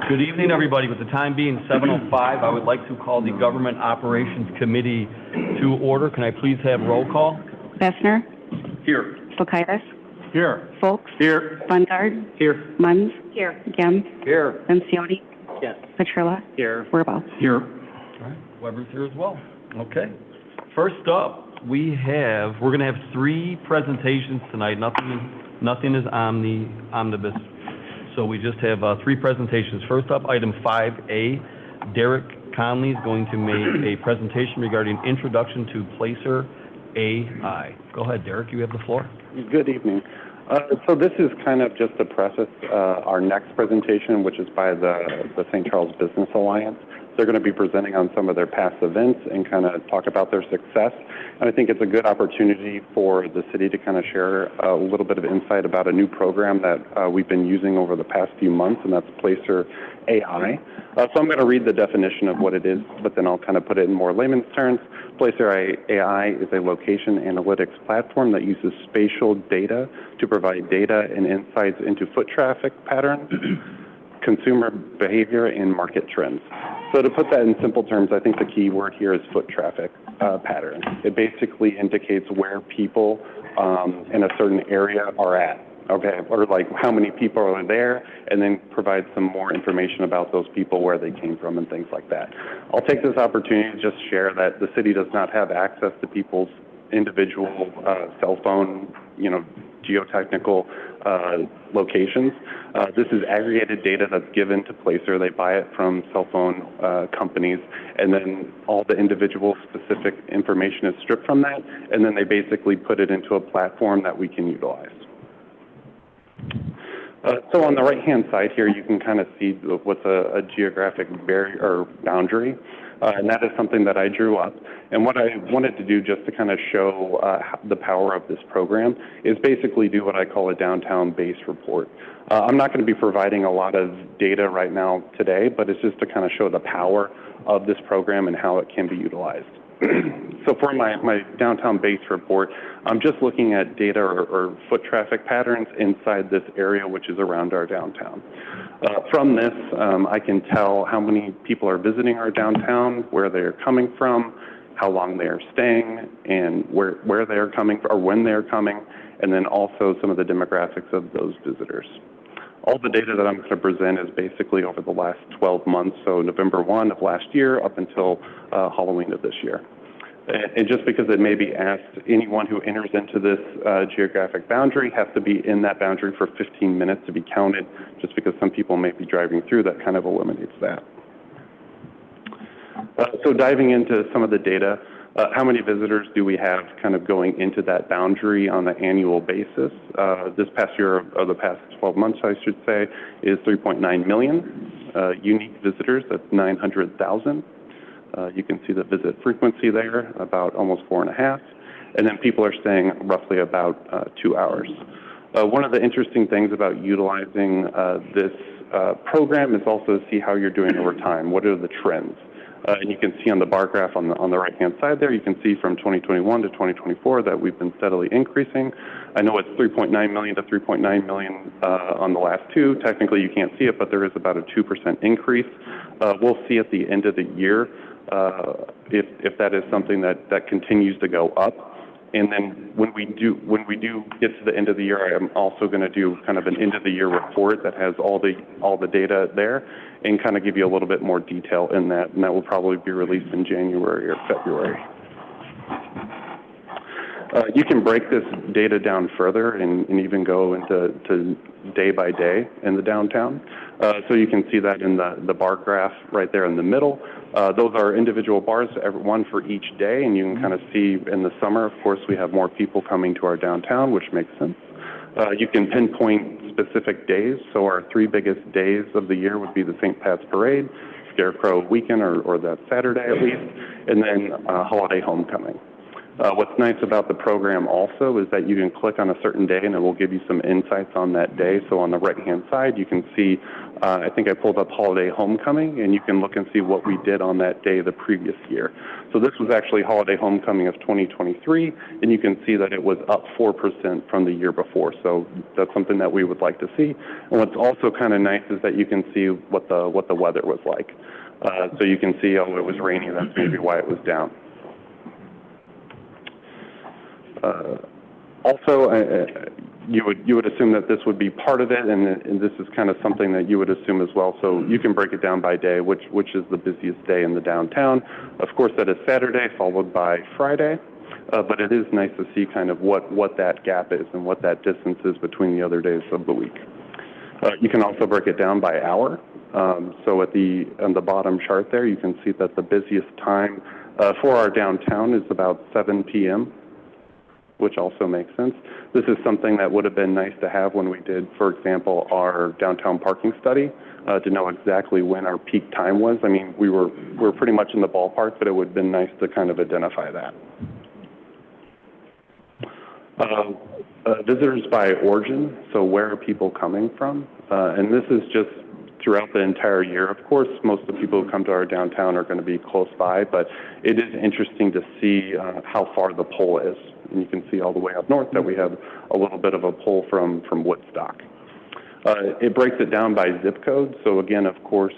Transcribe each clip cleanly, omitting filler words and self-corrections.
Good evening, everybody. With the time being 7:05, I would like to call the Government Operations Committee to order. Can I please have roll call? Bessner. Here. Stokaitis. Here. Folks. Here. Bungard. Here. Munns. Here. Gem. Here. Lencioni. Yes. Petrilla. Here. Werba. Here. All right. Weber's here as well. Okay. First up, we're going to have 3 presentations tonight. Nothing is on the omnibus. So we just have 3 presentations. First up, item 5A, Derek Conley is going to make a presentation regarding introduction to Placer AI. Go ahead, Derek, you have the floor. Good evening. So this is kind of just to preface our next presentation, which is by the St. Charles Business Alliance. They're going to be presenting on some of their past events and kind of talk about their success. And I think it's a good opportunity for the city to kind of share a little bit of insight about a new program that we've been using over the past few months, and that's Placer AI. So I'm going to read the definition of what it is, but then I'll kind of put it in more layman's terms. Placer AI is a location analytics platform that uses spatial data to provide data and insights into foot traffic patterns, consumer behavior, and market trends. So to put that in simple terms, I think the key word here is foot traffic pattern. It basically indicates where people in a certain area are at, okay, or like how many people are there, and then provide some more information about those people, where they came from, and things like that. I'll take this opportunity to just share that the city does not have access to people's individual cell phone, geotechnical locations. This is aggregated data that's given to Placer. They buy it from cell phone companies, and then all the individual specific information is stripped from that, and then they basically put it into a platform that we can utilize. So on the right-hand side here, you can kind of see what's a geographic barrier or boundary, and that is something that I drew up. And what I wanted to do, just to kind of show the power of this program, is basically do what I call a downtown base report. I'm not going to be providing a lot of data right now today, but it's just to kind of show the power of this program and how it can be utilized. So for my downtown base report, I'm just looking at data or foot traffic patterns inside this area, which is around our downtown. From this, I can tell how many people are visiting our downtown, where they're coming from, how long they are staying, and where they are coming or when they are coming, and then also some of the demographics of those visitors. All the data that I'm going to present is basically over the last 12 months, so November 1 of last year up until Halloween of this year. And just because it may be asked, anyone who enters into this geographic boundary has to be in that boundary for 15 minutes to be counted, just because some people may be driving through. That kind of eliminates that. So diving into some of the data, how many visitors do we have kind of going into that boundary on an annual basis? This past year, or the past 12 months, I should say, is 3.9 million. Unique visitors, that's 900,000. You can see the visit frequency there, about almost 4.5. And then people are staying roughly about 2 hours. One of the interesting things about utilizing this program is also to see how you're doing over time. What are the trends? And you can see on the bar graph on the right-hand side there, you can see from 2021 to 2024 that we've been steadily increasing. I know it's 3.9 million to 3.9 million on the last 2. Technically, you can't see it, but there is about a 2% increase. We'll see at the end of the year if that is something that continues to go up. And then when we do get to the end of the year, I'm also going to do kind of an end of the year report that has all the data there, and kind of give you a little bit more detail in that, and that will probably be released in January or February. You can break this data down further and even go into day by day in the downtown. So you can see that in the bar graph right there in the middle. Those are individual bars, one for each day, and you can kind of see in the summer, of course, we have more people coming to our downtown, which makes sense. You can pinpoint specific days, so our 3 biggest days of the year would be the St. Pat's Parade, Scarecrow Weekend, or that Saturday at least, and then Holiday Homecoming. What's nice about the program also is that you can click on a certain day and it will give you some insights on that day. So on the right-hand side, you can see, I think I pulled up Holiday Homecoming, and you can look and see what we did on that day the previous year. So this was actually Holiday Homecoming of 2023, and you can see that it was up 4% from the year before. So that's something that we would like to see. And what's also kind of nice is that you can see what the weather was like. So you can see, oh, it was rainy, that's maybe why it was down. Also, you would assume that this would be part of it, and this is kind of something that you would assume as well. So you can break it down by day, which is the busiest day in the downtown. Of course, that is Saturday, followed by Friday. But it is nice to see kind of what that gap is and what that distance is between the other days of the week. You can also break it down by hour. So on the bottom chart there, you can see that the busiest time for our downtown is about 7 p.m., which also makes sense. This is something that would have been nice to have when we did, for example, our downtown parking study, to know exactly when our peak time was. I mean, we were pretty much in the ballpark, but it would have been nice to kind of identify that. Visitors by origin, so where are people coming from? And this is just throughout the entire year. Of course, most of the people who come to our downtown are going to be close by, but it is interesting to see how far the pull is. And you can see all the way up north that we have a little bit of a pull from Woodstock. It breaks it down by zip code. So again, of course,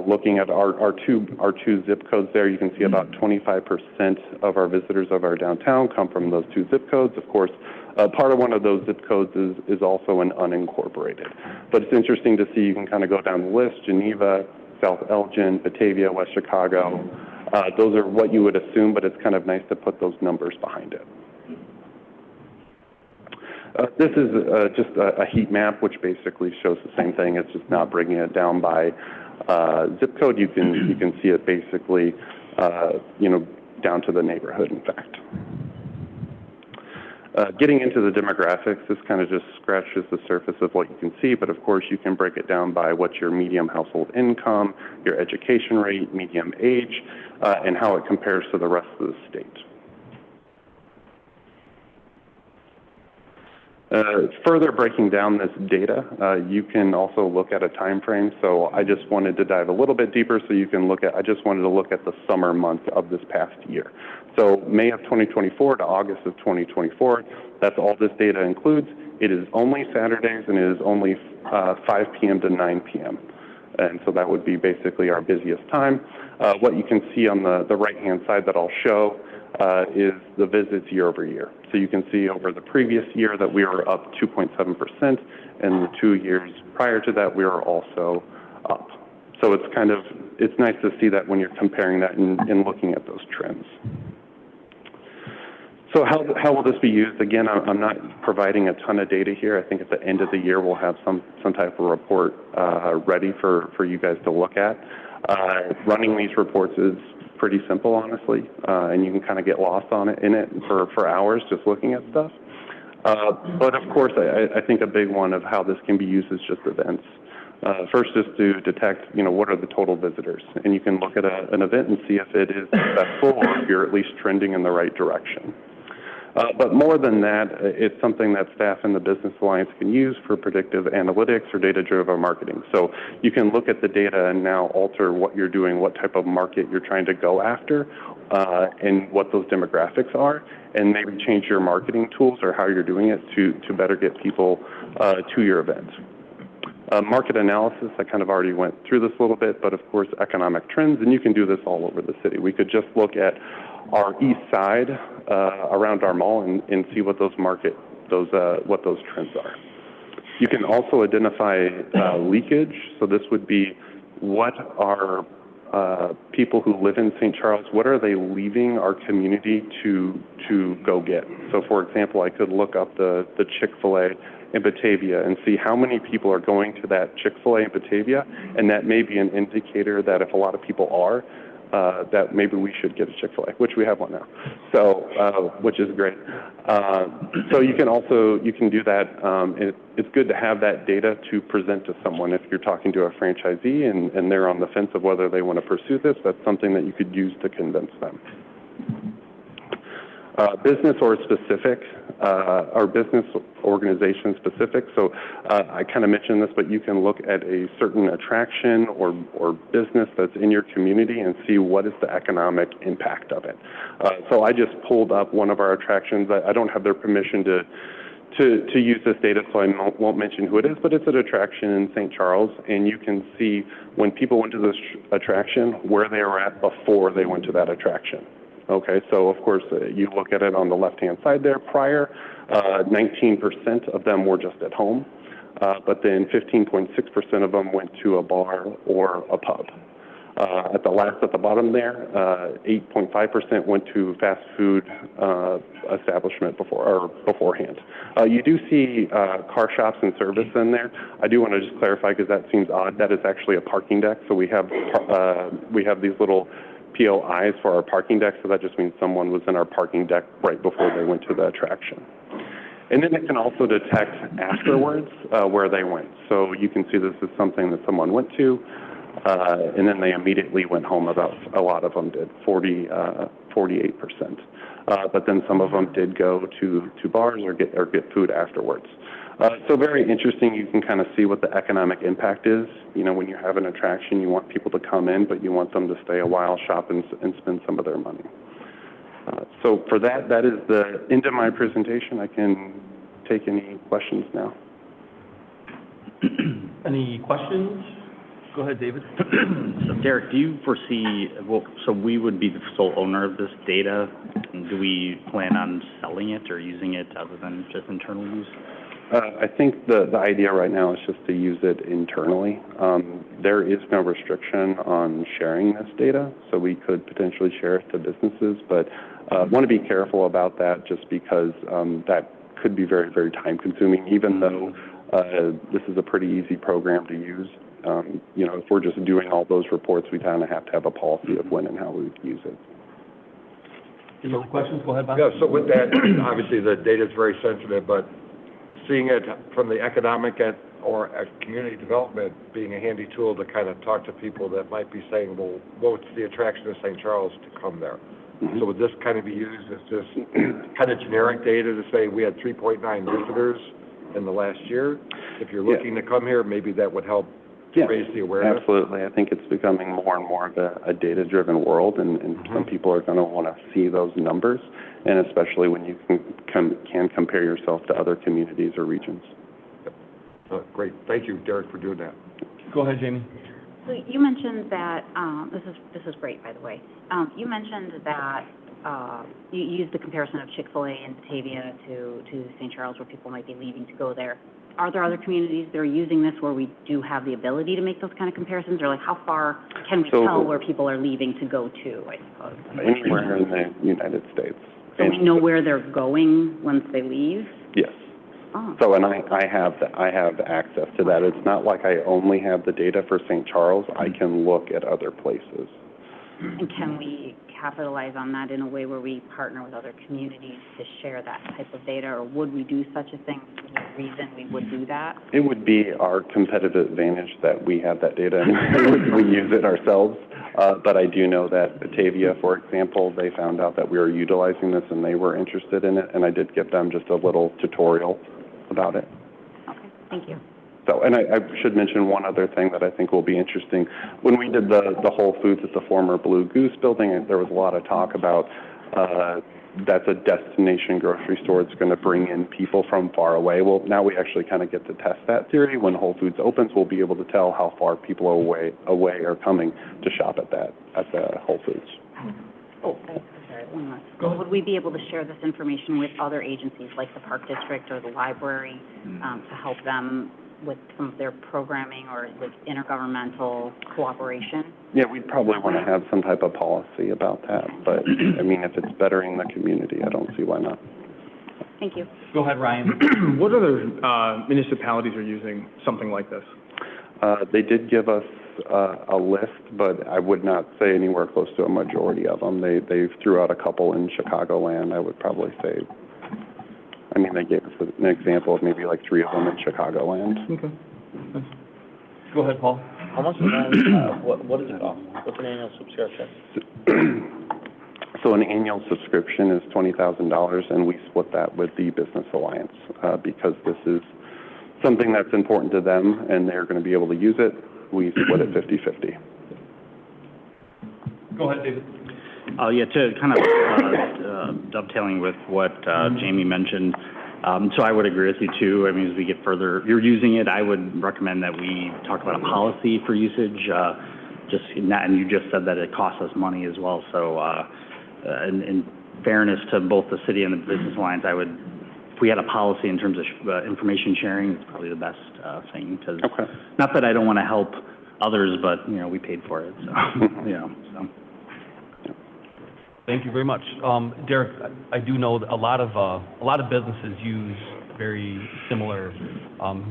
looking at our two zip codes there, you can see about 25% of our visitors of our downtown come from those two zip codes. Of course, part of one of those zip codes is also an unincorporated. But it's interesting to see, you can kind of go down the list: Geneva, South Elgin, Batavia, West Chicago. Those are what you would assume, but it's kind of nice to put those numbers behind it. This is just a heat map, which basically shows the same thing. It's just not breaking it down by zip code. You can see it basically, down to the neighborhood, in fact. Getting into the demographics, this kind of just scratches the surface of what you can see, but of course you can break it down by what's your median household income, your education rate, median age, and how it compares to the rest of the state. Further breaking down this data, you can also look at a time frame. So I just wanted to dive a little bit deeper so you can look at, I just wanted to look at the summer months of this past year. So May of 2024 to August of 2024, that's all this data includes. It is only Saturdays, and it is only 5 p.m. to 9 p.m. And so that would be basically our busiest time. What you can see on the right-hand side that I'll show is the visits year over year. So you can see over the previous year that we were up 2.7%, and the 2 years prior to that we were also up. So it's nice to see that when you're comparing that and looking at those trends. So how will this be used? Again, I'm not providing a ton of data here. I think at the end of the year we'll have some type of report ready for you guys to look at. Running these reports is pretty simple, honestly, and you can kind of get lost in it for hours just looking at stuff. But of course, I think a big one of how this can be used is just events. First is to detect, what are the total visitors, and you can look at an event and see if it is successful or if you're at least trending in the right direction. But more than that, it's something that staff in the Business Alliance can use for predictive analytics or data-driven marketing. So you can look at the data and now alter what you're doing, what type of market you're trying to go after, and what those demographics are, and maybe change your marketing tools or how you're doing it to better get people to your event. Market analysis, I kind of already went through this a little bit, but of course economic trends, and you can do this all over the city. We could just look at our east side around our mall and see what those trends are. You can also identify leakage. So this would be, what are people who live in St. Charles, what are they leaving our community to go get? So for example, I could look up the Chick-fil-A in Batavia and see how many people are going to that Chick-fil-A in Batavia, and that may be an indicator that if a lot of people are, that maybe we should get a Chick-fil-A, which we have one now, so which is great. So you can do that. It's good to have that data to present to someone. If you're talking to a franchisee and they're on the fence of whether they want to pursue this, that's something that you could use to convince them. Business or specific, or business organization specific. So I kind of mentioned this, but you can look at a certain attraction or business that's in your community and see what is the economic impact of it. So I just pulled up one of our attractions. I don't have their permission to use this data, so I won't mention who it is, but it's an attraction in St. Charles, and you can see when people went to this attraction, where they were at before they went to that attraction. Okay, so of course, you look at it on the left-hand side there. Prior, 19% of them were just at home, but then 15.6% of them went to a bar or a pub. At the bottom there, 8.5% went to fast food establishment beforehand. You do see car shops and service in there. I do want to just clarify because that seems odd. That is actually a parking deck. So we have these little POIs for our parking deck. So that just means someone was in our parking deck right before they went to the attraction. And then it can also detect afterwards where they went. So you can see this is something that someone went to. And then they immediately went home. A lot of them did, 48%. But then some of them did go to bars or get food afterwards. So very interesting. You can kind of see what the economic impact is. You know, when you have an attraction, you want people to come in, but you want them to stay a while, shop, and spend some of their money. So for that is the end of my presentation. I can take any questions now. Any questions? Go ahead, David. So, Derek, do you foresee, so we would be the sole owner of this data. Do we plan on selling it or using it other than just internal use? I think the idea right now is just to use it internally. There is no restriction on sharing this data, so we could potentially share it to businesses, but want to be careful about that just because that could be very, very time consuming, even though this is a pretty easy program to use. You know, if we're just doing all those reports, we kind of have to have a policy of when and how we would use it. Any other questions? Go ahead, Bob. Yeah, so with that, obviously the data is very sensitive, but seeing it from the economic or community development being a handy tool to kind of talk to people that might be saying, well, what's the attraction of St. Charles to come there? Mm-hmm. So would this kind of be used as just kind of generic data to say we had 3.9 visitors in the last year? If you're looking to come here, maybe that would help raise the awareness? Absolutely. I think it's becoming more and more of a data-driven world, and some people are going to want to see those numbers, and especially when you can compare yourself to other communities or regions. Great. Thank you, Derek, for doing that. Go ahead, Jamie. So you mentioned that, this is great, by the way. You mentioned that you used the comparison of Chick-fil-A in Batavia to St. Charles, where people might be leaving to go there. Are there other communities that are using this where we do have the ability to make those kind of comparisons, or like how far can we tell where people are leaving to go to, I suppose? Anywhere in the United States. So we know where they're going once they leave? Yes. Oh. So, and I have access to that. It's not like I only have the data for St. Charles. I can look at other places. And can we capitalize on that in a way where we partner with other communities to share that type of data, or would we do such a thing? Is there a reason we would do that? It would be our competitive advantage that we have that data and we use it ourselves. But I do know that Batavia, for example, they found out that we were utilizing this and they were interested in it, and I did give them just a little tutorial about it. Okay, thank you. So, and I should mention one other thing that I think will be interesting. When we did the Whole Foods at the former Blue Goose building, there was a lot of talk about that's a destination grocery store. It's going to bring in people from far away. Well, now we actually kind of get to test that theory. When Whole Foods opens, we'll be able to tell how far people are away are coming to shop at the Whole Foods. Oh, sorry, one more. Would we be able to share this information with other agencies like the Park District or the library to help them with some of their programming or with intergovernmental cooperation? Yeah, we'd probably want to have some type of policy about that, but I mean, if it's bettering the community, I don't see why not. Thank you. Go ahead, Ryan. What other municipalities are using something like this? They did give us a list, but I would not say anywhere close to a majority of them. They threw out a couple in Chicagoland, I would probably say. I mean, they gave us an example of maybe like 3 of them in Chicagoland. Okay. Go ahead, Paul. How much is that? What does it cost? What's an annual subscription? So an annual subscription is $20,000, and we split that with the Business Alliance because this is something that's important to them, and they're going to be able to use it. We split it 50-50. Go ahead, David. Yeah, to kind of dovetailing with what Jamie mentioned, so I would agree with you too. I mean, as we get further, you're using it, I would recommend that we talk about a policy for usage. And you just said that it costs us money as well. So, in fairness to both the city and the Business Alliance, if we had a policy in terms of information sharing, it's probably the best thing. Because not that I don't want to help others, but we paid for it. So, so. Thank you very much. Derek, I do know that a lot of businesses use very similar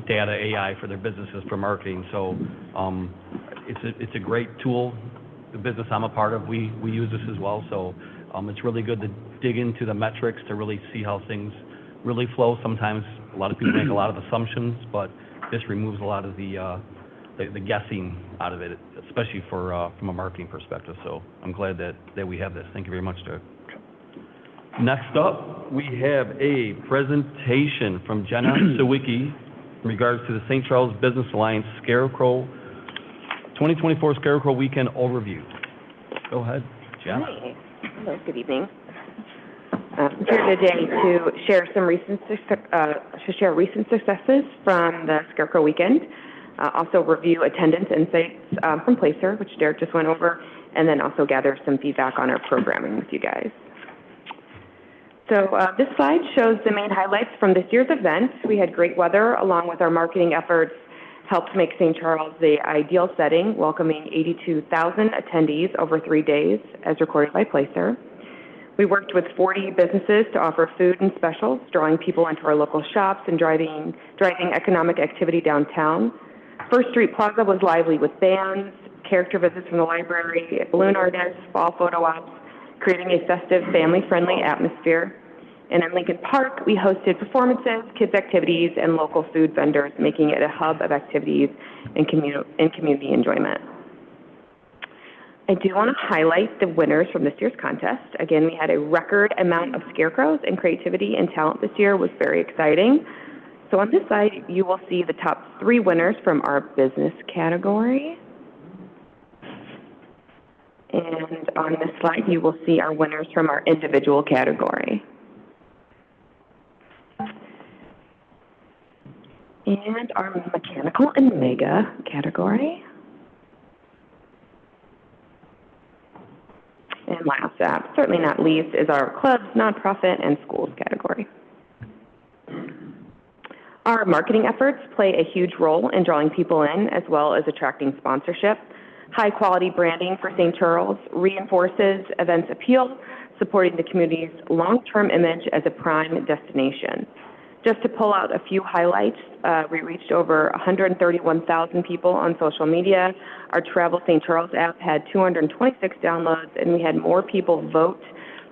data AI for their businesses for marketing. So it's a great tool. The business I'm a part of, we use this as well. So it's really good to dig into the metrics to really see how things really flow. Sometimes a lot of people make a lot of assumptions, but this removes a lot of the guessing out of it, especially from a marketing perspective. So I'm glad that we have this. Thank you very much, Derek. Next up, we have a presentation from Jenna Sawicki in regards to the St. Charles Business Alliance Scarecrow 2024 Scarecrow Weekend Overview. Go ahead, Jenna. Hi. Hello, good evening. I'm here today to share some recent successes from the Scarecrow Weekend. Also review attendance insights from Placer, which Derek just went over, and then also gather some feedback on our programming with you guys. So this slide shows the main highlights from this year's event. We had great weather, along with our marketing efforts, helped make St. Charles the ideal setting, welcoming 82,000 attendees over 3 days, as recorded by Placer. We worked with 40 businesses to offer food and specials, drawing people into our local shops and driving economic activity downtown. First Street Plaza was lively with bands, character visits from the library, balloon artists, fall photo ops, creating a festive, family-friendly atmosphere. And in Lincoln Park, we hosted performances, kids' activities, and local food vendors, making it a hub of activities and community enjoyment. I do want to highlight the winners from this year's contest. Again, we had a record amount of scarecrows, and creativity and talent this year was very exciting. So on this side, you will see the top 3 winners from our business category. And on this slide, you will see our winners from our individual category. And our mechanical and mega category. And last, certainly not least, is our clubs, nonprofit, and schools category. Our marketing efforts play a huge role in drawing people in, as well as attracting sponsorship. High-quality branding for St. Charles reinforces events' appeal, supporting the community's long-term image as a prime destination. Just to pull out a few highlights, we reached over 131,000 people on social media. Our Travel St. Charles app had 226 downloads, and we had more people vote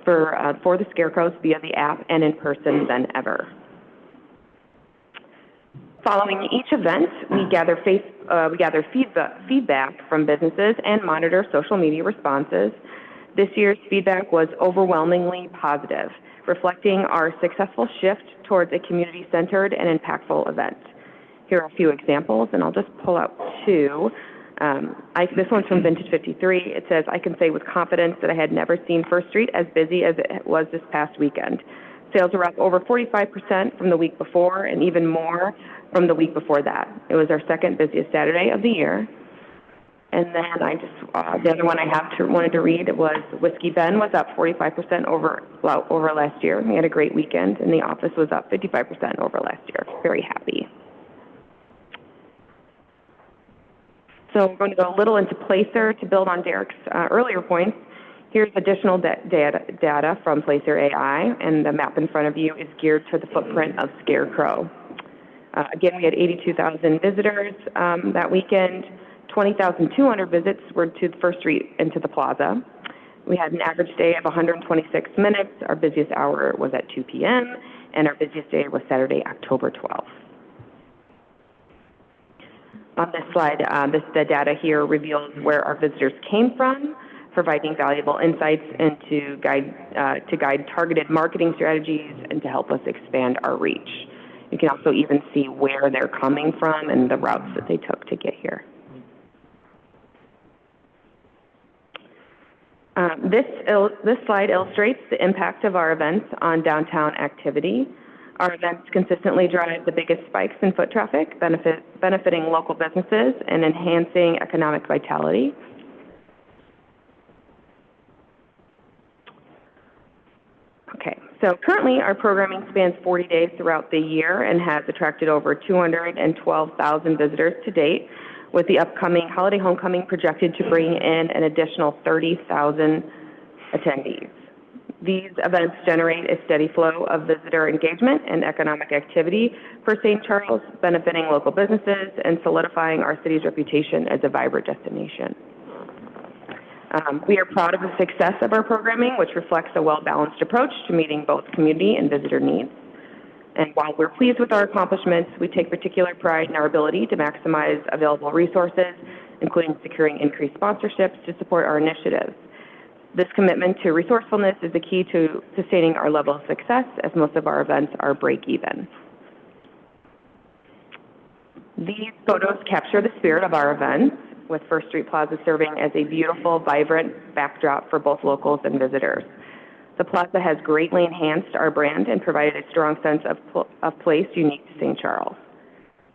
for the Scarecrows via the app and in person than ever. Following each event, we gather feedback from businesses and monitor social media responses. This year's feedback was overwhelmingly positive, reflecting our successful shift towards a community-centered and impactful event. Here are a few examples, and I'll just pull out 2. This one's from Vintage 53. It says, "I can say with confidence that I had never seen First Street as busy as it was this past weekend. Sales were up over 45% from the week before, and even more from the week before that. It was our second busiest Saturday of the year." And then the other one I wanted to read was Whiskey Ben was up 45% over last year. We had a great weekend, and the office was up 55% over last year. Very happy. So we're going to go a little into Placer to build on Derek's earlier points. Here's additional data from Placer AI, and the map in front of you is geared to the footprint of Scarecrow. Again, we had 82,000 visitors that weekend. 20,200 visits were to the First Street and to the plaza. We had an average day of 126 minutes. Our busiest hour was at 2 p.m., and our busiest day was Saturday, October 12th. On this slide, the data here reveals where our visitors came from. providing valuable insights and to guide targeted marketing strategies and to help us expand our reach. You can also even see where they're coming from and the routes that they took to get here. This slide illustrates the impact of our events on downtown activity. Our events consistently drive the biggest spikes in foot traffic, benefiting local businesses and enhancing economic vitality. Okay, so currently our programming spans 40 days throughout the year and has attracted over 212,000 visitors to date, with the upcoming holiday homecoming projected to bring in an additional 30,000 attendees. These events generate a steady flow of visitor engagement and economic activity for St. Charles, benefiting local businesses and solidifying our city's reputation as a vibrant destination. We are proud of the success of our programming, which reflects a well-balanced approach to meeting both community and visitor needs. And while we're pleased with our accomplishments, we take particular pride in our ability to maximize available resources, including securing increased sponsorships to support our initiatives. This commitment to resourcefulness is the key to sustaining our level of success, as most of our events are break-even. These photos capture the spirit of our events, with First Street Plaza serving as a beautiful, vibrant backdrop for both locals and visitors. The plaza has greatly enhanced our brand and provided a strong sense of place unique to St. Charles.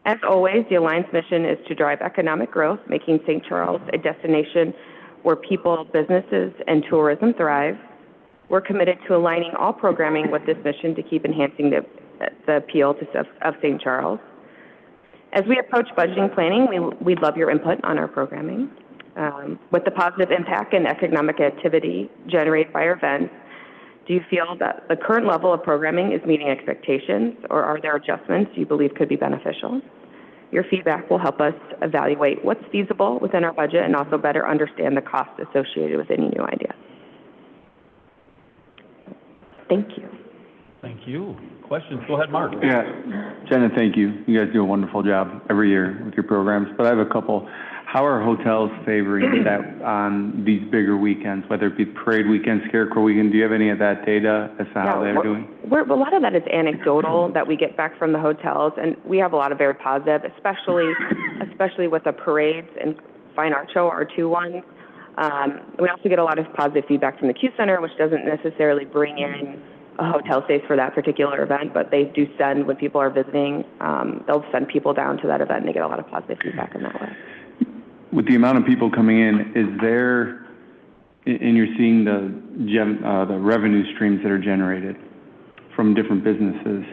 As always, the Alliance mission is to drive economic growth, making St. Charles a destination where people, businesses, and tourism thrive. We're committed to aligning all programming with this mission to keep enhancing the appeal of St. Charles. As we approach budgeting planning, we'd love your input on our programming. With the positive impact and economic activity generated by our events, do you feel that the current level of programming is meeting expectations, or are there adjustments you believe could be beneficial? Your feedback will help us evaluate what's feasible within our budget and also better understand the costs associated with any new idea. Thank you. Thank you. Questions? Go ahead, Mark. Yeah, Jenna, thank you. You guys do a wonderful job every year with your programs, but I have a couple. How are hotels favoring that on these bigger weekends, whether it be Parade Weekend, Scarecrow Weekend? Do you have any of that data as to how they're doing? A lot of that is anecdotal that we get back from the hotels, and we have a lot of very positive, especially with the parades and Fine Art Show, our two ones. We also get a lot of positive feedback from the Q Center, which doesn't necessarily bring in a hotel stays for that particular event, but they do send, when people are visiting, they'll send people down to that event, and they get a lot of positive feedback in that way. With the amount of people coming in, is there, and you're seeing the revenue streams that are generated from different businesses,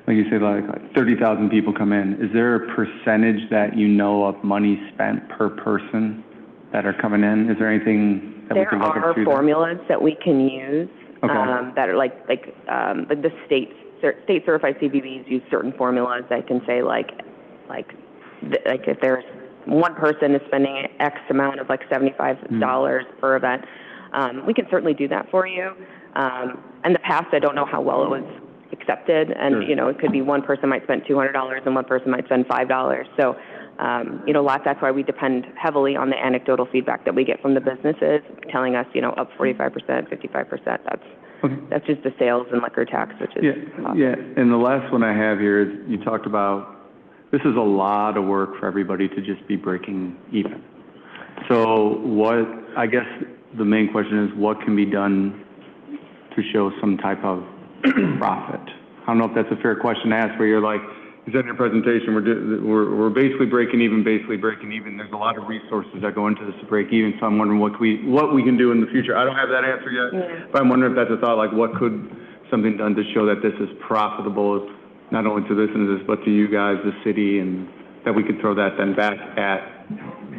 like you say, like 30,000 people come in, is there a percentage that you know of money spent per person that are coming in? Is there anything that we can look at? There are formulas that we can use. Okay. That are like the state certified CVBs use certain formulas that can say like if there's one person is spending X amount of like $75 per event, we can certainly do that for you. In the past, I don't know how well it was accepted, and Sure. it could be one person might spend $200 and one person might spend $5. So that's why we depend heavily on the anecdotal feedback that we get from the businesses telling us, up 45%, 55%. That's just the sales and liquor tax, which is Yeah. And the last one I have here is you talked about this is a lot of work for everybody to just be breaking even. So I guess the main question is what can be done to show some type of profit? I don't know if that's a fair question to ask, where you're like, you said in your presentation, we're basically breaking even. There's a lot of resources that go into this to break even, so I'm wondering what we can do in the future. I don't have that answer yet, but I'm wondering if that's a thought, like what could something done to show that this is profitable, not only to this and this, but to you guys, the city, and that we could throw that then back at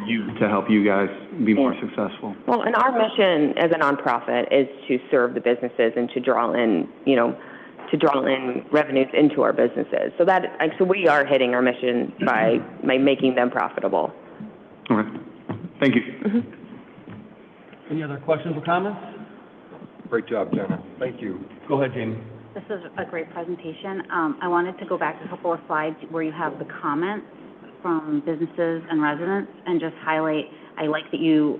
you to help you guys be more successul. Well, and our mission as a nonprofit is to serve the businesses and to draw in revenues into our businesses. So we are hitting our mission by making them profitable. Okay. Thank you. Mm-hmm. Any other questions or comments? Great job, Jenna. Thank you. Go ahead, Jamie. This is a great presentation. I wanted to go back a couple of slides where you have the comments from businesses and residents and just highlight, I like that you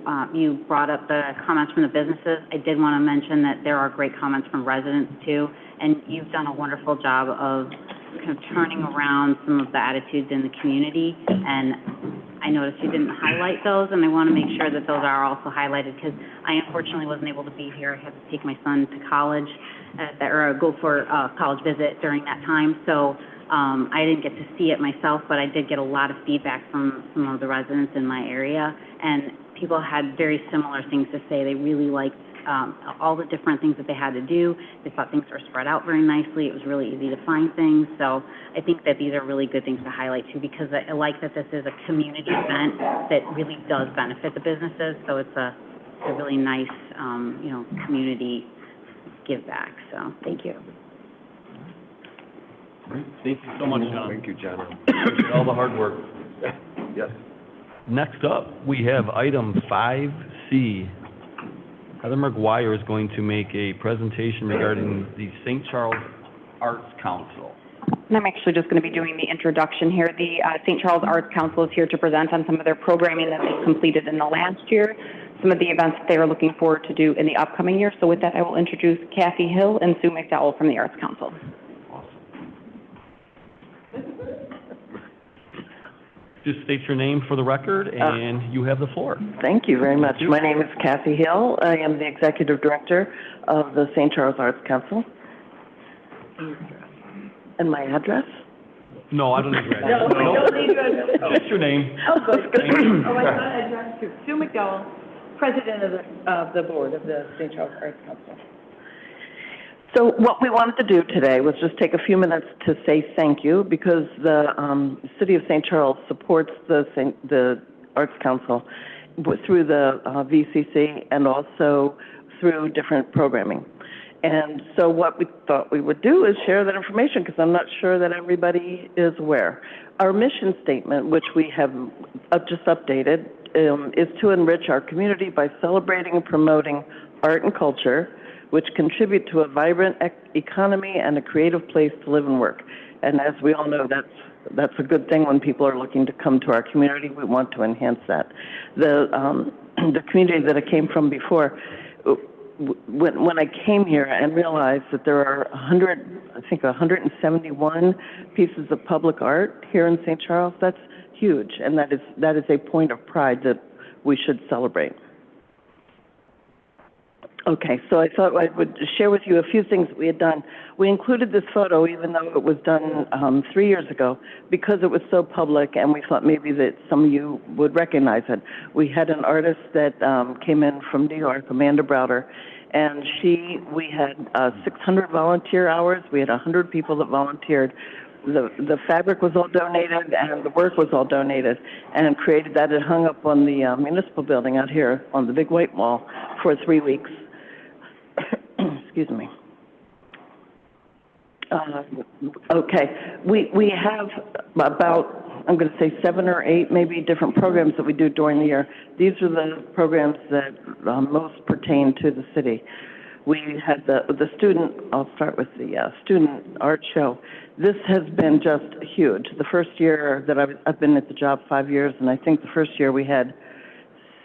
brought up the comments from the businesses. I did want to mention that there are great comments from residents too, and you've done a wonderful job of kind of turning around some of the attitudes in the community, and I noticed you didn't highlight those, and I want to make sure that those are also highlighted, because I unfortunately wasn't able to be here. I had to take my son to college, or go for a college visit during that time, so I didn't get to see it myself, but I did get a lot of feedback from some of the residents in my area, and people had very similar things to say. They really liked all the different things that they had to do. They thought things were spread out very nicely. It was really easy to find things. So I think that these are really good things to highlight too, because I like that this is a community event that really does benefit the businesses. So it's a really nice, community give back. So thank you. Great. Thank you so much, John. Thank you, John. Appreciate all the hard work. Yes. Next up, we have item 5C. Heather McGuire is going to make a presentation regarding the St. Charles Arts Council. And I'm actually just going to be doing the introduction here. The St. Charles Arts Council is here to present on some of their programming that they've completed in the last year, some of the events that they are looking forward to do in the upcoming year. So with that, I will introduce Kathy Hill and Sue McDowell from the Arts Council. Just state your name for the record, and you have the floor. Thank you very much. Thank you. My name is Kathy Hill. I am the Executive Director of the St. Charles Arts Council. And my address? No, I don't need your address. No, don't need your address. Just your name. Oh, good. Thank you. Oh, I got an address too. Sue McDowell, President of the Board of the St. Charles Arts Council. So what we wanted to do today was just take a few minutes to say thank you, because the City of St. Charles supports the Arts Council through the VCC and also through different programming. And so what we thought we would do is share that information, because I'm not sure that everybody is aware. Our mission statement, which we have just updated, is to enrich our community by celebrating and promoting art and culture, which contribute to a vibrant economy and a creative place to live and work. And as we all know, that's a good thing when people are looking to come to our community. We want to enhance that. The community that I came from before, when I came here and realized that there are 171 pieces of public art here in St. Charles, that's huge, and that is a point of pride that we should celebrate. Okay, so I thought I would share with you a few things that we had done. We included this photo, even though it was done 3 years ago, because it was so public, and we thought maybe that some of you would recognize it. We had an artist that came in from New York, Amanda Browder, and we had 600 volunteer hours. We had 100 people that volunteered. The fabric was all donated, and the work was all donated, and created that. It hung up on the municipal building out here on the big white wall for 3 weeks. Excuse me. Okay, we have about, I'm going to say 7 or 8 maybe different programs that we do during the year. These are the programs that most pertain to the city. We had the student, I'll start with the student art show. This has been just huge. The first year that I've been at the job 5 years, and I think the first year we had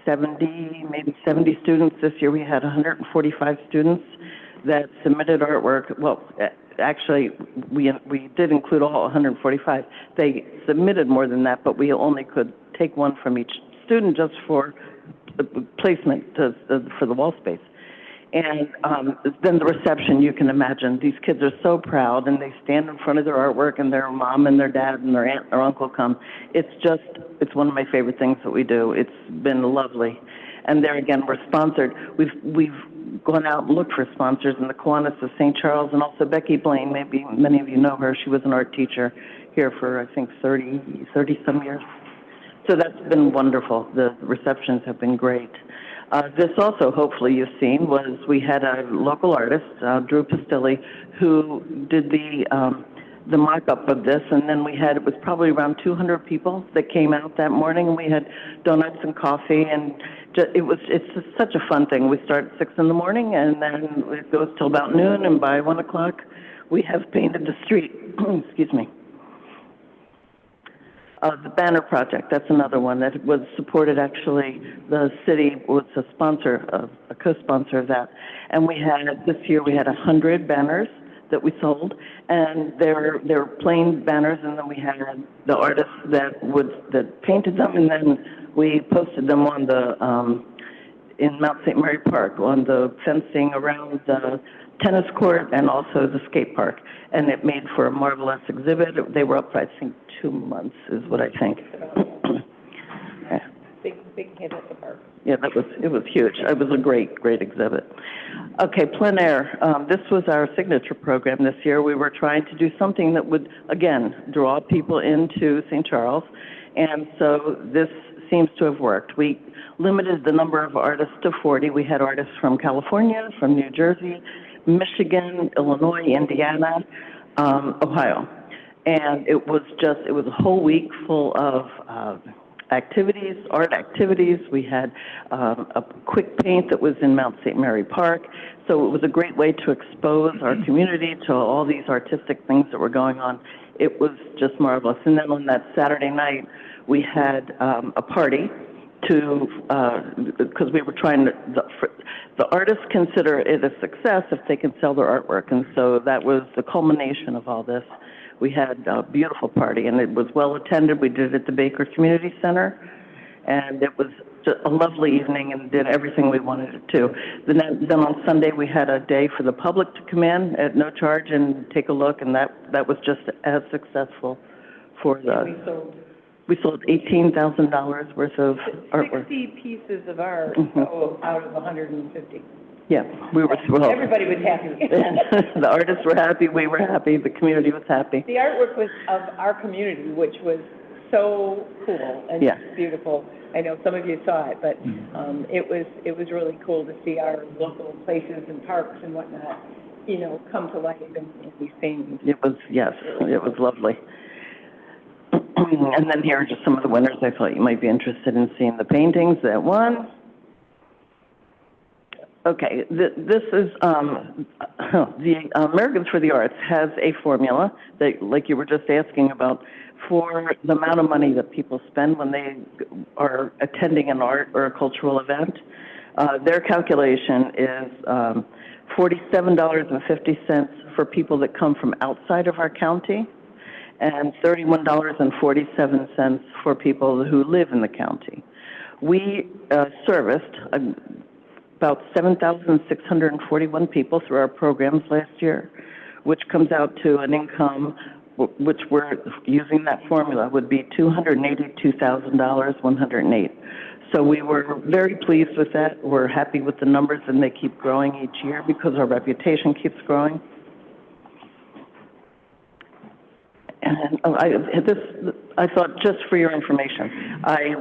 70 students. This year we had 145 students that submitted artwork. Well, actually, we did include all 145. They submitted more than that, but we only could take one from each student just for placement for the wall space. And then the reception, you can imagine. These kids are so proud, and they stand in front of their artwork, and their mom and their dad and their aunt or uncle come. It's one of my favorite things that we do. It's been lovely. And there again, we're sponsored. We've gone out and looked for sponsors in the Kiwanis of St. Charles, and also Becky Blaine. Maybe many of you know her. She was an art teacher here for, I think, 30-some years. So that's been wonderful. The receptions have been great. This also, hopefully you've seen, was we had a local artist, Drew Pastilli, who did the mock-up of this, and then it was probably around 200 people that came out that morning, and we had donuts and coffee, and it's just such a fun thing. We start at 6 in the morning, and then it goes till about noon, and by 1 o'clock, we have painted the street. Excuse me. The banner project, that's another one that was supported, actually, the city was a sponsor, a co-sponsor of that. And this year we had 100 banners that we sold, and they're plain banners, and then we had the artists that painted them, and then we posted them on in Mount St. Mary Park, on the fencing around the tennis court and also the skate park. And it made for a marvelous exhibit. They were up for, I think, 2 months is what I think. Yeah. Big hit at the park. Yeah, it was huge. It was a great exhibit. Okay, plein air. This was our signature program this year. We were trying to do something that would, again, draw people into St. Charles. And so this seems to have worked. We limited the number of artists to 40. We had artists from California, from New Jersey, Michigan, Illinois, Indiana, Ohio. And it was a whole week full of activities, art activities. We had a quick paint that was in Mount St. Mary Park. So it was a great way to expose our community to all these artistic things that were going on. It was just marvelous. And then on that Saturday night, we had a party because we were trying to, the artists consider it a success if they can sell their artwork. And so that was the culmination of all this. We had a beautiful party, and it was well attended. We did it at the Baker Community Center, and it was just a lovely evening and did everything we wanted it to. Then on Sunday, we had a day for the public to come in at no charge and take a look, and that was just as successful for the... We sold $18,000 worth of artwork. 60 pieces of art out of 150. Yeah, we were thrilled. Everybody was happy. The artists were happy, we were happy, the community was happy. The artwork was of our community, which was so cool and beautiful. I know some of you saw it, but it was really cool to see our local places and parks and whatnot, come to life in these things. It was lovely. And then here are just some of the winners. I thought you might be interested in seeing the paintings that won. Okay, this is, the Americans for the Arts has a formula that, like you were just asking about, for the amount of money that people spend when they are attending an art or a cultural event. Their calculation is $47.50 for people that come from outside of our county, and $31.47 for people who live in the county. We serviced about 7,641 people through our programs last year, which comes out to an income, which we're using that formula, would be $282,108. So we were very pleased with that. We're happy with the numbers, and they keep growing each year because our reputation keeps growing. And I thought, just for your information, I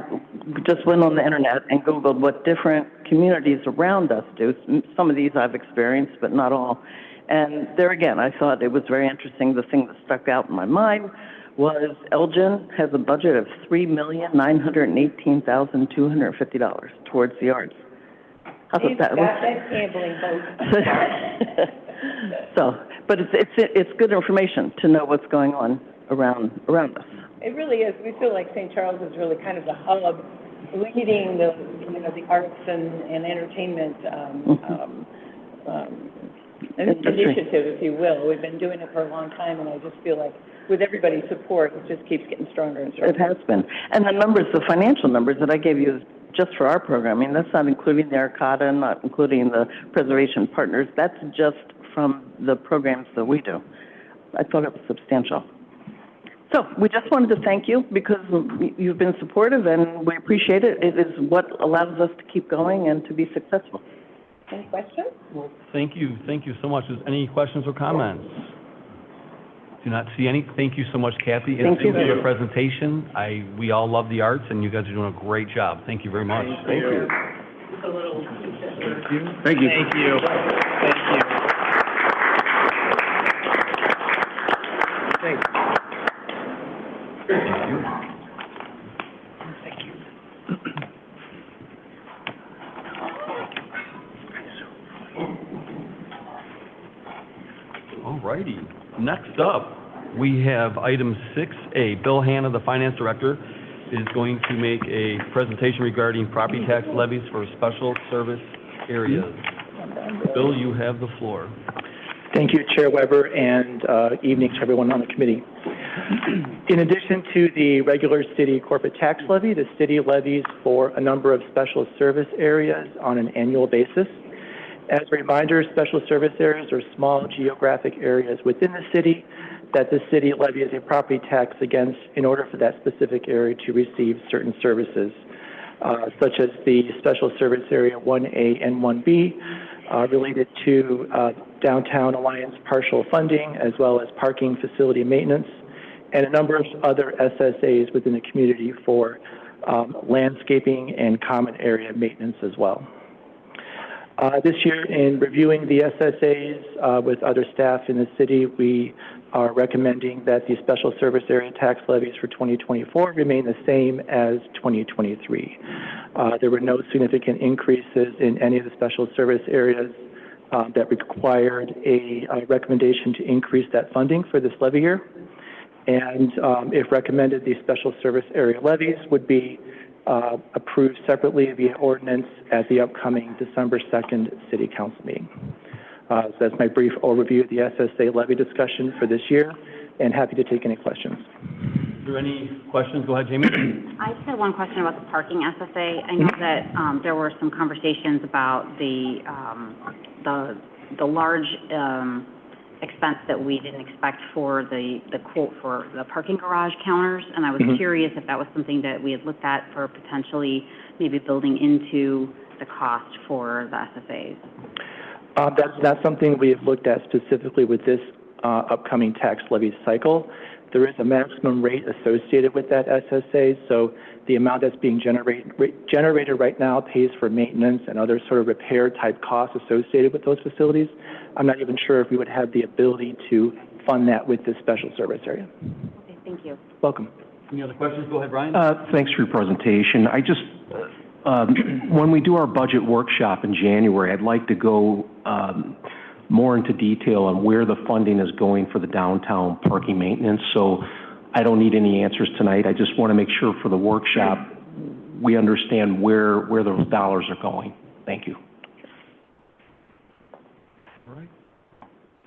just went on the internet and Googled what different communities around us do. Some of these I've experienced, but not all. And there again, I thought it was very interesting. The thing that stuck out in my mind was Elgin has a budget of $3,918,250 towards the arts. How about that? That's gambling, folks. So, but it's good information to know what's going on around us. It really is. We feel like St. Charles is really kind of the hub, leading the arts and entertainment initiative, if you will. We've been doing it for a long time, and I just feel like with everybody's support, it just keeps getting stronger and stronger. It has been. And the numbers, the financial numbers that I gave you is just for our programming. That's not including the Arcata, not including the preservation partners. That's just from the programs that we do. I thought it was substantial. So we just wanted to thank you because you've been supportive, and we appreciate it. It is what allows us to keep going and to be successful. Any questions? Well, thank you so much. Is any questions or comments? Do not see any. Thank you so much, Kathy. Thank you for your presentation. We all love the arts, and you guys are doing a great job. Thank you very much. Thank you. Thank you. Thank you. Thanks. All righty. Next up, we have item 6A. Bill Hanna, the Finance Director, is going to make a presentation regarding property tax levies for special service areas. Bill, you have the floor. Thank you, Chair Weber, and evening to everyone on the committee. In addition to the regular city corporate tax levy, the city levies for a number of special service areas on an annual basis. As a reminder, special service areas are small geographic areas within the city that the city levies a property tax against in order for that specific area to receive certain services, such as the special service area 1A and 1B, related to downtown alliance partial funding, as well as parking facility maintenance, and a number of other SSAs within the community for landscaping and common area maintenance as well. This year, in reviewing the SSAs with other staff in the city, we are recommending that the special service area tax levies for 2024 remain the same as 2023. There were no significant increases in any of the special service areas that required a recommendation to increase that funding for this levy year. And if recommended, the special service area levies would be approved separately via ordinance at the upcoming December 2nd City Council meeting. So that's my brief overview of the SSA levy discussion for this year, and happy to take any questions. Is there any questions? Go ahead, Jamie. I just had one question about the parking SSA. I know that there were some conversations about the large expense that we didn't expect for the quote for the parking garage counters, and I was curious if that was something that we had looked at for potentially maybe building into the cost for the SSAs. That's not something we have looked at specifically with this upcoming tax levy cycle. There is a maximum rate associated with that SSA, so the amount that's being generated right now pays for maintenance and other sort of repair type costs associated with those facilities. I'm not even sure if we would have the ability to fund that with this special service area. Okay, thank you. Welcome. Any other questions? Go ahead, Brian. Thanks for your presentation. I just, when we do our budget workshop in January, I'd like to go more into detail on where the funding is going for the downtown parking maintenance. So I don't need any answers tonight. I just want to make sure for the workshop we understand where those dollars are going. Thank you. All right.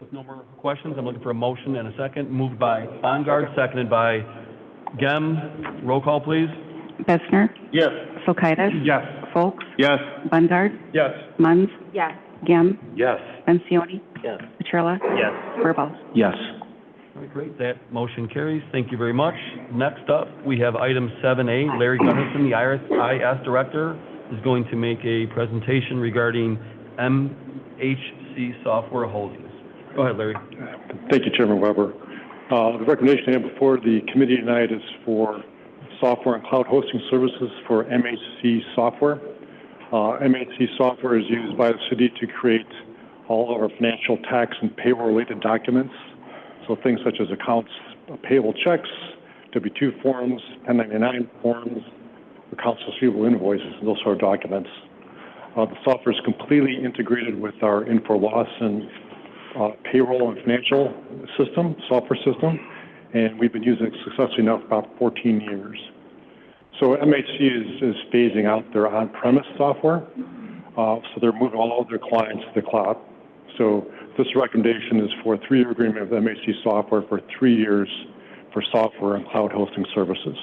With no more questions, I'm looking for a motion and a second. Moved by Bongard, seconded by Gem. Roll call, please. Bessner? Yes. Kulkaitis? Yes. Folks? Yes. Bungard? Yes. Munns? Yes. Gem? Yes. Lencioni? Yes. Petrella? Yes. Burball? Yes. All right, great. That motion carries. Thank you very much. Next up, we have item 7A. Larry Gunnarsson, the IS Director, is going to make a presentation regarding MHC Software Holdings. Go ahead, Larry. Thank you, Chairman Weber. The recommendation I have before the committee tonight is for software and cloud hosting services for MHC Software. MHC Software is used by the city to create all of our financial, tax, and payroll-related documents. So things such as accounts payable checks, W-2 forms, 1099 forms, accounts receivable invoices, and those sort of documents. The software is completely integrated with our InfoLoss and payroll and financial system, software system, and we've been using it successfully now for about 14 years. So MHC is phasing out their on-premise software, so they're moving all of their clients to the cloud. So this recommendation is for a 3-year agreement with MHC Software for 3 years for software and cloud hosting services.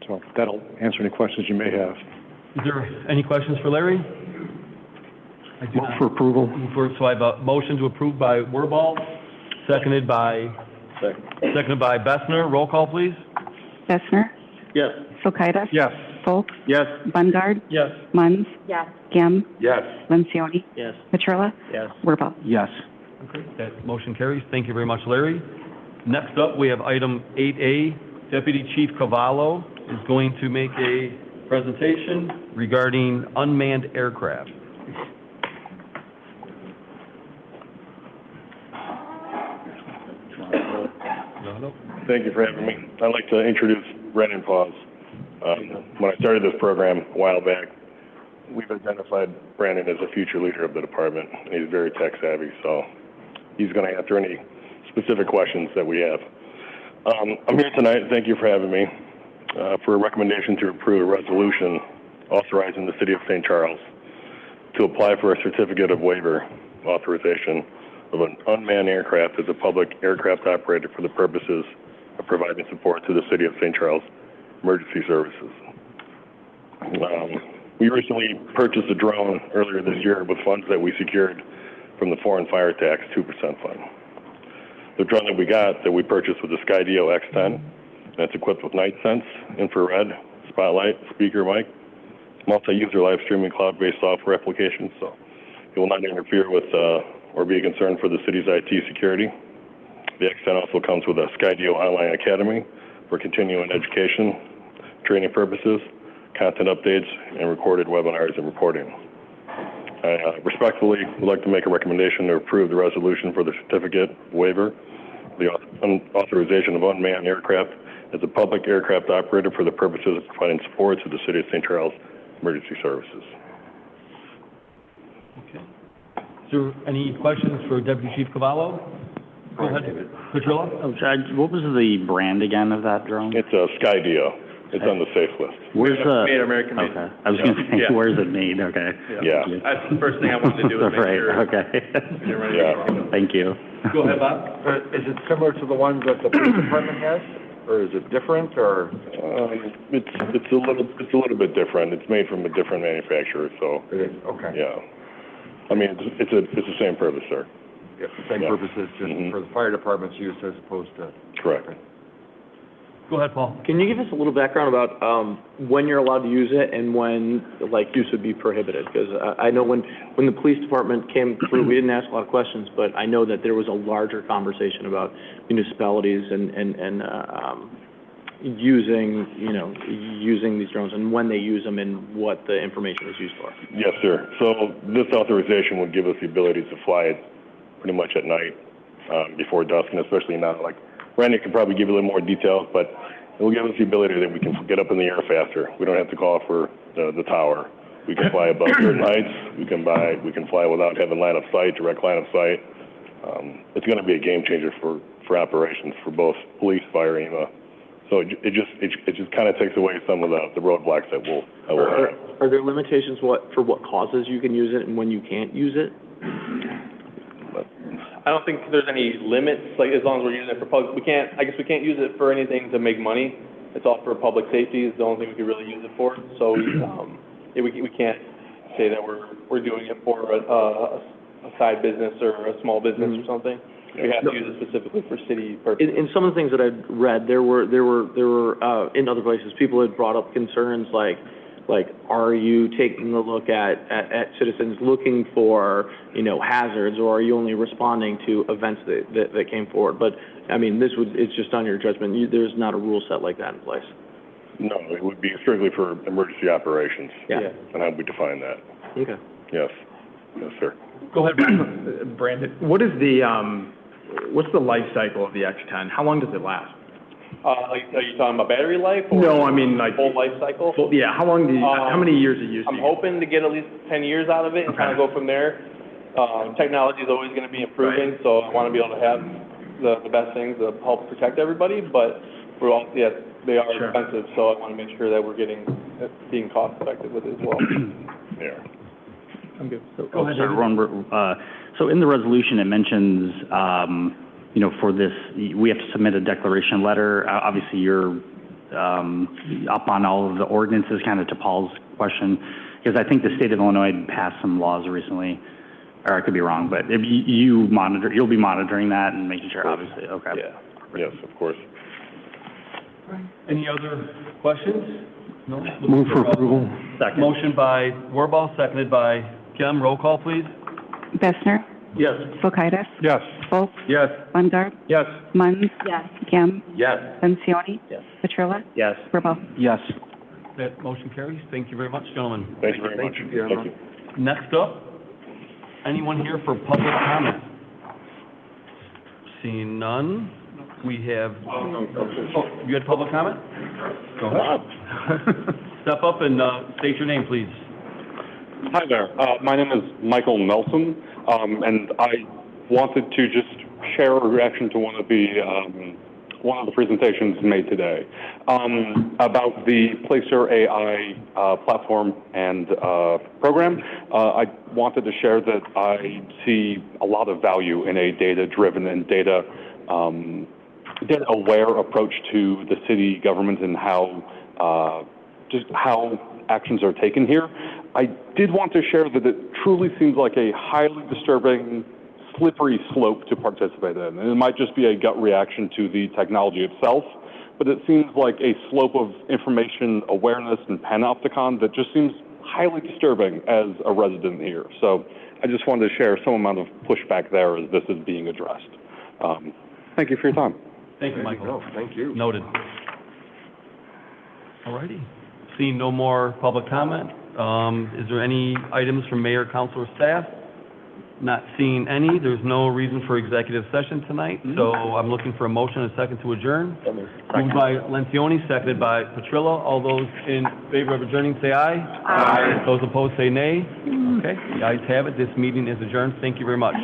So that'll answer any questions you may have. Is there any questions for Larry? Move for approval. So I have a motion to approve by Burball, seconded by Bessner. Roll call, please. Bessner? Yes. Kulkaitis? Yes. Folks? Yes. Bungard? Yes. Munns? Yes. Gem? Yes. Lencioni? Yes. Petrella? Yes. Burball? Yes. Okay, that motion carries. Thank you very much, Larry. Next up, we have item 8A. Deputy Chief Cavallo is going to make a presentation regarding unmanned aircraft. Thank you for having me. I'd like to introduce Brennan Pause. When I started this program a while back, we've identified Brandon as a future leader of the department. He's very tech savvy, so he's going to answer any specific questions that we have. I'm here tonight, thank you for having me, for a recommendation to approve a resolution authorizing the City of St. Charles to apply for a certificate of waiver authorization of an unmanned aircraft as a public aircraft operator for the purposes of providing support to the City of St. Charles Emergency Services. We recently purchased a drone earlier this year with funds that we secured from the Foreign Fire Tax 2% fund. The drone that we purchased was a Skydio X10, and it's equipped with night sense, infrared, spotlight, speaker mic, multi-user live streaming cloud-based software applications, so it will not interfere with or be a concern for the city's IT security. The X10 also comes with a Skydio Online Academy for continuing education, training purposes, content updates, and recorded webinars and reporting. I respectfully would like to make a recommendation to approve the resolution for the certificate waiver, the authorization of unmanned aircraft as a public aircraft operator for the purposes of providing support to the City of St. Charles Emergency Services. Okay. Is there any questions for Deputy Chief Cavallo? Go ahead, Petrillo. What was the brand again of that drone? It's a Skydio. It's on the safe list. Where's the... Made American made. Okay. I was going to say, where's it made? Okay. Yeah. That's the first thing I wanted to do was make sure. Okay. You're ready. Yeah. Thank you. Go ahead, Bob. Is it similar to the ones that the police department has, or is it different, or? It's a little bit different. It's made from a different manufacturer, so. It is, okay. Yeah. I mean, it's the same purpose, sir. Yeah, same purposes, just for the fire department's use as opposed to. Correct. Go ahead, Paul. Can you give us a little background about when you're allowed to use it and when, like, use would be prohibited? Because I know when the police department came through, we didn't ask a lot of questions, but I know that there was a larger conversation about municipalities and using these drones and when they use them and what the information is used for. Yes, sir. So this authorization would give us the ability to fly it pretty much at night before dusk, and especially now, like, Randy can probably give you a little more details, but it will give us the ability that we can get up in the air faster. We don't have to call for the tower. We can fly above certain heights. We can fly without having line of sight, direct line of sight. It's going to be a game changer for operations for both police, fire, EMA. So it just kind of takes away some of the roadblocks that we'll have. Are there limitations for what causes you can use it and when you can't use it? I don't think there's any limits, like, as long as we're using it for public, we can't use it for anything to make money. It's all for public safety is the only thing we can really use it for. So, we can't say that we're doing it for a side business or a small business or something. We have to use it specifically for city purposes. In some of the things that I've read, there were in other places, people had brought up concerns like, are you taking a look at citizens looking for, hazards, or are you only responding to events that came forward? But, I mean, it's just on your judgment. There's not a rule set like that in place. No, it would be strictly for emergency operations. Yeah. And how we define that. Okay. Yes. Yes, sir. Go ahead, Brandon. Brandon, what's the life cycle of the X10? How long does it last? Are you talking about battery life? Or no, I mean, like, full life cycle? Yeah, how many years are you using? I'm hoping to get at least 10 years out of it and kind of go from there. Technology is always going to be improving, so I want to be able to have the best things to help protect everybody, but they are expensive, so I want to make sure that we're being cost effective with it as well. Yeah. I'm good. So, go ahead, so in the resolution, it mentions, for this, we have to submit a declaration letter. Obviously, you're up on all of the ordinances, kind of to Paul's question, because I think the state of Illinois passed some laws recently, or I could be wrong, but if you'll be monitoring that and making sure, obviously. Okay. Yeah. Yes, of course. Any other questions? No? Move for approval. Second. Motion by Warbaugh, seconded by Kim. Roll call, please. Bessner? Yes. Fokitis? Yes. Foltz? Yes. Bungard? Yes. Munns? Yes. Kim? Yes. Benzioni? Yes. Petrilla? Yes. Wirball? Yes. That motion carries. Thank you very much, gentlemen. Thank you very much. Thank you. Next up, anyone here for public comment? Seeing none, we have, you had public comment? Go ahead. Step up and state your name, please. Hi there. My name is Michael Nelson, and I wanted to just share a reaction to one of the one of the presentations made today, about the Placer AI platform and program. I wanted to share that I see a lot of value in a data-driven and data-aware approach to the city government and how actions are taken here. I did want to share that it truly seems like a highly disturbing, slippery slope to participate in. And it might just be a gut reaction to the technology itself, but it seems like a slope of information awareness and panopticon that just seems highly disturbing as a resident here. So I just wanted to share some amount of pushback there as this is being addressed. Thank you for your time. Thank you, Michael. Thank you. Noted. All righty. Seeing no more public comment, is there any items from mayor, council, or staff? Not seeing any. There's no reason for executive session tonight, so I'm looking for a motion and a second to adjourn. Moved by Lencioni, seconded by Petrillo. All those in favor of adjourning, say aye. Aye. Those opposed, say nay. Okay, the ayes have it. This meeting is adjourned. Thank you very much.